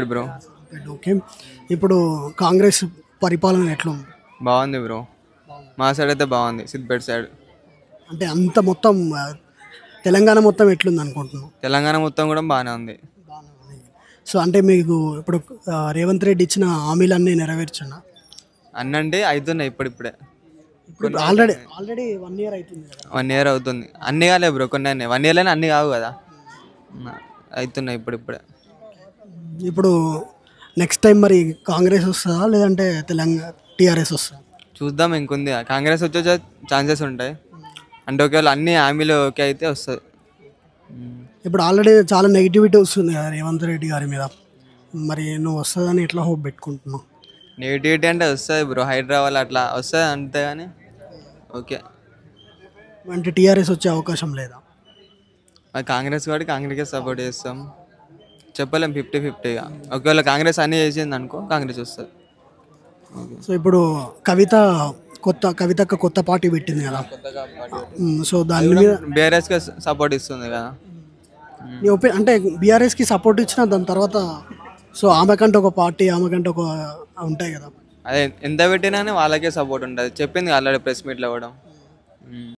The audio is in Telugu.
బ్రో. ఓకే. ఇప్పుడు కాంగ్రెస్ పరిపాలన ఎట్లుంది? బాగుంది బ్రో. మా సైడ్ అయితే బాగుంది, సిద్దిపేట సైడ్. అంటే అంత మొత్తం తెలంగాణ మొత్తం ఎట్లుంది అనుకుంటున్నావు? తెలంగాణ మొత్తం కూడా బాగానే ఉంది. సో అంటే మీకు ఇప్పుడు రేవంత్ రెడ్డి ఇచ్చిన హామీలన్నీ నెరవేర్చండి. అన్నంటే అవుతున్నాయి ఇప్పుడిప్పుడే. ఇప్పుడు ఆల్రెడీ 1 ఇయర్ అవుతుంది కదా. 1 ఇయర్ అవుతుంది. అన్నీ కాలే బ్రో, కొన్ని అన్నీ 1 ఇయర్లోనే అన్నీ కావు కదా. అవుతున్నాయి ఇప్పుడిప్పుడే. ఇప్పుడు నెక్స్ట్ టైం మరి కాంగ్రెస్ వస్తుందా లేదంటే తెలంగాణ టీఆర్ఎస్ వస్తుందా? చూద్దాం, ఇంకుంది. కాంగ్రెస్ వచ్చే ఛాన్సెస్ ఉంటాయి. అంటే ఒకవేళ అన్ని హామీలు ఓకే అయితే వస్తుంది. ఇప్పుడు ఆల్రెడీ చాలా నెగిటివిటీ వస్తుంది కదా రేవంత్ రెడ్డి గారి మీద. మరి నువ్వు వస్తుందని ఎట్లా హోప్ పెట్టుకుంటున్నావు? నెగిటివిటీ అంటే వస్తుంది బ్రో, హైదరాబాద్ అట్లా వస్తుంది అంతే. కానీ ఓకే, అంటే టీఆర్ఎస్ వచ్చే అవకాశం లేదా? మరి కాంగ్రెస్ కాబట్టి కాంగ్రెస్కే సపోర్ట్ చేస్తాం. చెప్పలేం, 50-50గా. ఒకవేళ కాంగ్రెస్ అన్నీ చేసింది అనుకో, కాంగ్రెస్ వస్తుంది. సో ఇప్పుడు కవితక్క కొత్త పార్టీ పెట్టింది కదా. సో దాని మీద బీఆర్ఎస్కే సపోర్ట్ ఇస్తుంది కదా. నీ అంటే బీఆర్ఎస్కి సపోర్ట్ ఇచ్చిన దాని తర్వాత సో ఆమెకంటే ఒక పార్టీ ఆమెకంటే ఒక ఉంటాయి కదా. అదే ఎంత పెట్టినా వాళ్ళకే సపోర్ట్ ఉంటుంది. చెప్పింది ఆల్రెడీ ప్రెస్ మీట్లో కూడా.